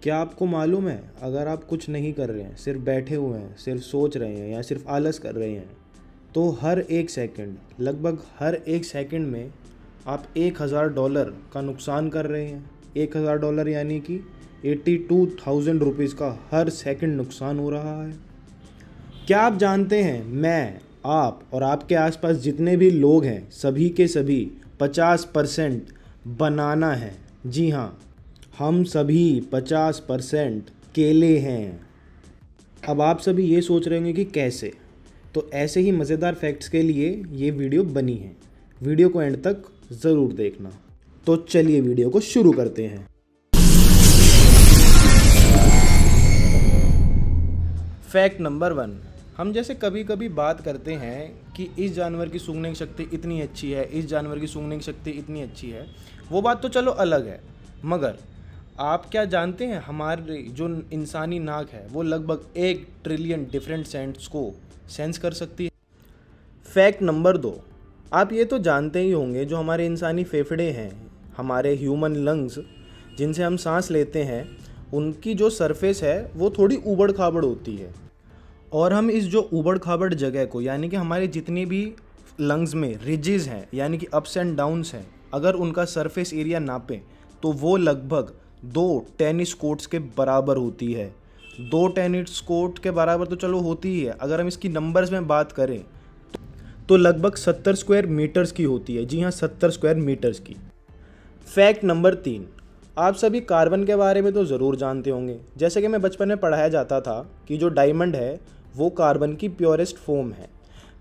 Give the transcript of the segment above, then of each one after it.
क्या आपको मालूम है, अगर आप कुछ नहीं कर रहे हैं, सिर्फ बैठे हुए हैं, सिर्फ सोच रहे हैं या सिर्फ आलस कर रहे हैं, तो हर एक सेकंड, लगभग हर एक सेकंड में आप $1000 का नुकसान कर रहे हैं। $1000 यानी कि 82,000 रुपीज़ का हर सेकंड नुकसान हो रहा है। क्या आप जानते हैं, मैं, आप और आपके आसपास जितने भी लोग हैं, सभी के सभी 50% बनाना है। जी हाँ, हम सभी 50% केले हैं। अब आप सभी ये सोच रहे होंगे कि कैसे, तो ऐसे ही मज़ेदार फैक्ट्स के लिए ये वीडियो बनी है। वीडियो को एंड तक ज़रूर देखना। तो चलिए वीडियो को शुरू करते हैं। फैक्ट नंबर 1, हम जैसे कभी कभी बात करते हैं कि इस जानवर की सूंघने की शक्ति इतनी अच्छी है, इस जानवर की सूंघने की शक्ति इतनी अच्छी है। वो बात तो चलो अलग है, मगर आप क्या जानते हैं, हमारी जो इंसानी नाक है वो लगभग 1 ट्रिलियन डिफरेंट सेंट्स को सेंस कर सकती है। फैक्ट नंबर 2, आप ये तो जानते ही होंगे, जो हमारे इंसानी फेफड़े हैं, हमारे ह्यूमन लंग्स जिनसे हम सांस लेते हैं, उनकी जो सरफेस है वो थोड़ी ऊबड़ खाबड़ होती है। और हम इस जो ऊबड़ खाबड़ जगह को, यानी कि हमारे जितनी भी लंग्स में रिजेस हैं, यानी कि अप्स एंड डाउन्स हैं, अगर उनका सरफेस एरिया नापें तो वो लगभग 2 टेनिस कोर्ट्स के बराबर होती है। 2 टेनिस कोर्ट के बराबर तो चलो होती ही है, अगर हम इसकी नंबर्स में बात करें तो लगभग 70 स्क्वायर मीटर्स की होती है। जी हाँ, 70 स्क्वायर मीटर्स की। फैक्ट नंबर 3, आप सभी कार्बन के बारे में तो ज़रूर जानते होंगे। जैसे कि मैं बचपन में पढ़ाया जाता था कि जो डायमंड है वो कार्बन की प्योरेस्ट फॉर्म है।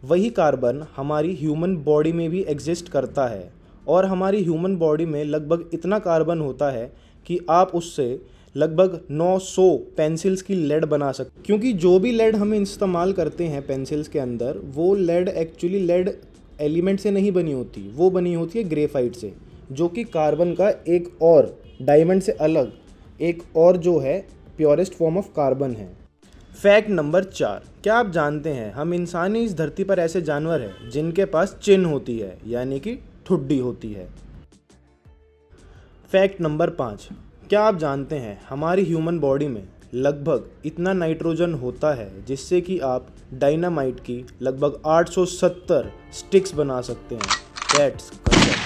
वही कार्बन हमारी ह्यूमन बॉडी में भी एग्जिस्ट करता है, और हमारी ह्यूमन बॉडी में लगभग इतना कार्बन होता है कि आप उससे लगभग 900 पेंसिल्स की लेड बना सकते। क्योंकि जो भी लेड हम इस्तेमाल करते हैं पेंसिल्स के अंदर, वो लेड एक्चुअली लेड एलिमेंट से नहीं बनी होती, वो बनी होती है ग्रेफाइट से, जो कि कार्बन का एक और डायमंड से अलग एक और जो है प्योरेस्ट फॉर्म ऑफ कार्बन है। फैक्ट नंबर 4, क्या आप जानते हैं, हम इंसान ही इस धरती पर ऐसे जानवर हैं जिनके पास चिन होती है, यानी कि ठुड्डी होती है। फैक्ट नंबर 5, क्या आप जानते हैं, हमारी ह्यूमन बॉडी में लगभग इतना नाइट्रोजन होता है जिससे कि आप डायनामाइट की लगभग 870 स्टिक्स बना सकते हैं। That's correct.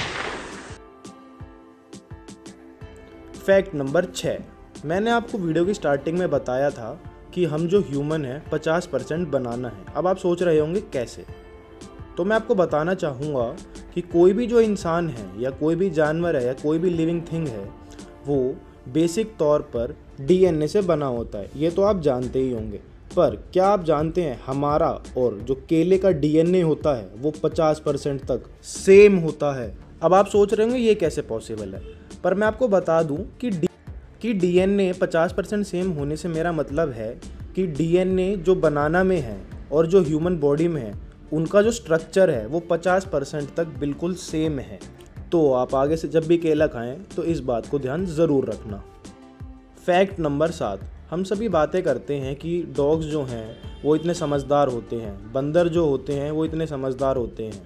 फैक्ट नंबर 6, मैंने आपको वीडियो की स्टार्टिंग में बताया था कि हम जो ह्यूमन है 50% बनाना है। अब आप सोच रहे होंगे कैसे, तो मैं आपको बताना चाहूँगा कि कोई भी जो इंसान है या कोई भी जानवर है या कोई भी लिविंग थिंग है, वो बेसिक तौर पर डीएनए से बना होता है। ये तो आप जानते ही होंगे, पर क्या आप जानते हैं हमारा और जो केले का डीएनए होता है वो 50% तक सेम होता है। अब आप सोच रहे होंगे ये कैसे पॉसिबल है, पर मैं आपको बता दूं कि डीएनए 50% सेम होने से मेरा मतलब है कि डीएनए जो बनाना में है और जो ह्यूमन बॉडी में है, उनका जो स्ट्रक्चर है वो 50% तक बिल्कुल सेम है। तो आप आगे से जब भी केला खाएं तो इस बात को ध्यान ज़रूर रखना। फैक्ट नंबर 7, हम सभी बातें करते हैं कि डॉग्स जो हैं वो इतने समझदार होते हैं, बंदर जो होते हैं वो इतने समझदार होते हैं,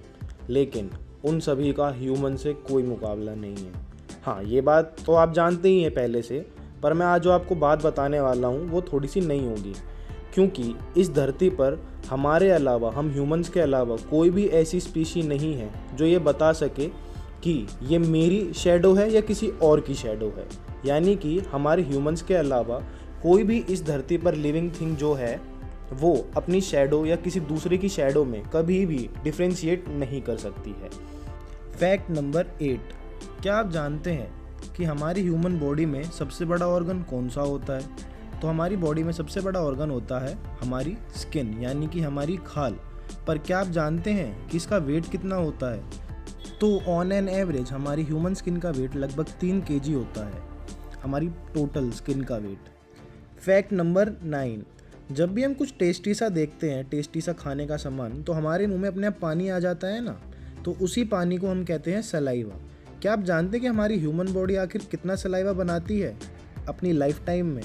लेकिन उन सभी का ह्यूमन से कोई मुकाबला नहीं है। हाँ, ये बात तो आप जानते ही हैं पहले से, पर मैं आज जो आपको बात बताने वाला हूँ वो थोड़ी सी नई होगी, क्योंकि इस धरती पर हमारे अलावा, हम ह्यूमंस के अलावा कोई भी ऐसी स्पीशी नहीं है जो ये बता सके कि ये मेरी शैडो है या किसी और की शैडो है। यानी कि हमारे ह्यूमंस के अलावा कोई भी इस धरती पर लिविंग थिंग जो है वो अपनी शैडो या किसी दूसरे की शैडो में कभी भी डिफ्रेंशिएट नहीं कर सकती है। फैक्ट नंबर 8, क्या आप जानते हैं कि हमारी ह्यूमन बॉडी में सबसे बड़ा ऑर्गन कौन सा होता है? तो हमारी बॉडी में सबसे बड़ा ऑर्गन होता है हमारी स्किन, यानी कि हमारी खाल। पर क्या आप जानते हैं कि इसका वेट कितना होता है? तो ऑन एन एवरेज हमारी ह्यूमन स्किन का वेट लगभग 3 kg होता है, हमारी टोटल स्किन का वेट। फैक्ट नंबर 9, जब भी हम कुछ टेस्टी सा देखते हैं, टेस्टी सा खाने का सामान, तो हमारे मुंह में अपने आप पानी आ जाता है ना, तो उसी पानी को हम कहते हैं सलाइवा। क्या आप जानते हैं कि हमारी ह्यूमन बॉडी आखिर कितना सलाइवा बनाती है अपनी लाइफ टाइम में?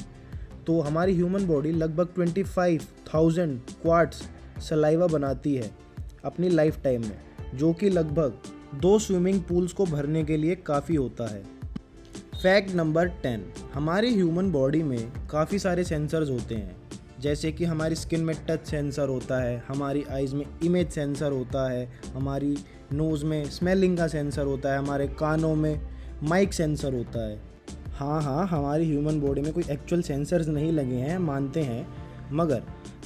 तो हमारी ह्यूमन बॉडी लगभग 25,000 क्वार्ट्स सलाइवा बनाती है अपनी लाइफ टाइम में, जो कि लगभग 2 स्विमिंग पूल्स को भरने के लिए काफ़ी होता है। फैक्ट नंबर 10, हमारी ह्यूमन बॉडी में काफ़ी सारे सेंसर्स होते हैं, जैसे कि हमारी स्किन में टच सेंसर होता है, हमारी आइज़ में इमेज सेंसर होता है, हमारी नोज़ में स्मेलिंग का सेंसर होता है, हमारे कानों में माइक सेंसर होता है। हाँ, हमारी ह्यूमन बॉडी में कोई एक्चुअल सेंसर्स नहीं लगे हैं, मानते हैं, मगर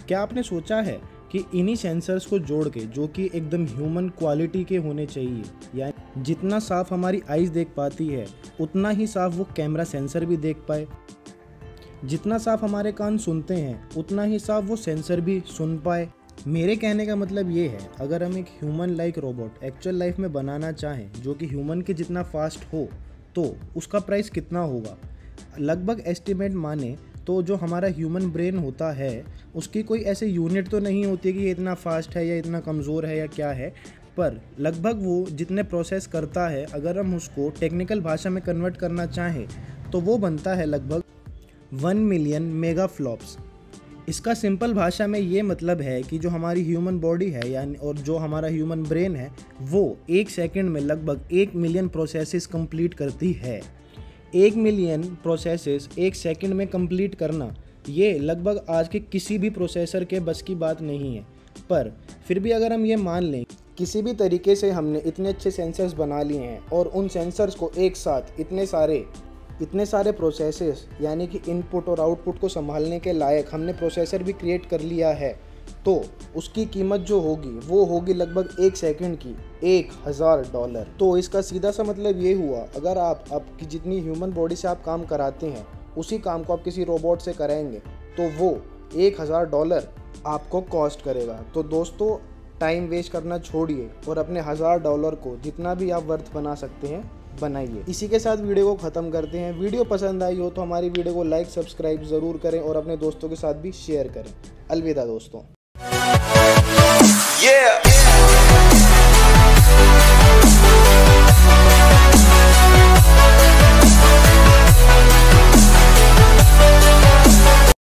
क्या आपने सोचा है कि इन्हीं सेंसर्स को जोड़ के, जो कि एकदम ह्यूमन क्वालिटी के होने चाहिए, यानी जितना साफ हमारी आइज़ देख पाती है उतना ही साफ वो कैमरा सेंसर भी देख पाए, जितना साफ हमारे कान सुनते हैं उतना ही साफ वो सेंसर भी सुन पाए। मेरे कहने का मतलब ये है, अगर हम एक human like robot actual life में बनाना चाहें जो कि ह्यूमन के जितना फास्ट हो, तो उसका प्राइस कितना होगा। लगभग एस्टिमेट माने तो जो हमारा ह्यूमन ब्रेन होता है उसकी कोई ऐसे यूनिट तो नहीं होती कि ये इतना फास्ट है या इतना कमज़ोर है या क्या है, पर लगभग वो जितने प्रोसेस करता है, अगर हम उसको टेक्निकल भाषा में कन्वर्ट करना चाहें तो वो बनता है लगभग 1 मिलियन मेगा फ्लॉप्स। इसका सिंपल भाषा में ये मतलब है कि जो हमारी ह्यूमन बॉडी है यानी और जो हमारा ह्यूमन ब्रेन है वो 1 सेकंड में लगभग 1 मिलियन प्रोसेसेस कंप्लीट करती है। 1 मिलियन प्रोसेसेस 1 सेकंड में कंप्लीट करना ये लगभग आज के किसी भी प्रोसेसर के बस की बात नहीं है। पर फिर भी अगर हम ये मान लें किसी भी तरीके से हमने इतने अच्छे सेंसर्स बना लिए हैं और उन सेंसर्स को एक साथ इतने सारे प्रोसेसेस यानी कि इनपुट और आउटपुट को संभालने के लायक हमने प्रोसेसर भी क्रिएट कर लिया है, तो उसकी कीमत जो होगी वो होगी लगभग 1 सेकंड की $1000। तो इसका सीधा सा मतलब ये हुआ, अगर आप आपकी जितनी ह्यूमन बॉडी से आप काम कराते हैं उसी काम को आप किसी रोबोट से कराएंगे तो वो $1000 आपको कॉस्ट करेगा। तो दोस्तों, टाइम वेस्ट करना छोड़िए और अपने $1000 को जितना भी आप वर्थ बना सकते हैं बनाइए। इसी के साथ वीडियो को ख़त्म करते हैं। वीडियो पसंद आई हो तो हमारी वीडियो को लाइक सब्सक्राइब ज़रूर करें और अपने दोस्तों के साथ भी शेयर करें। अलविदा दोस्तों।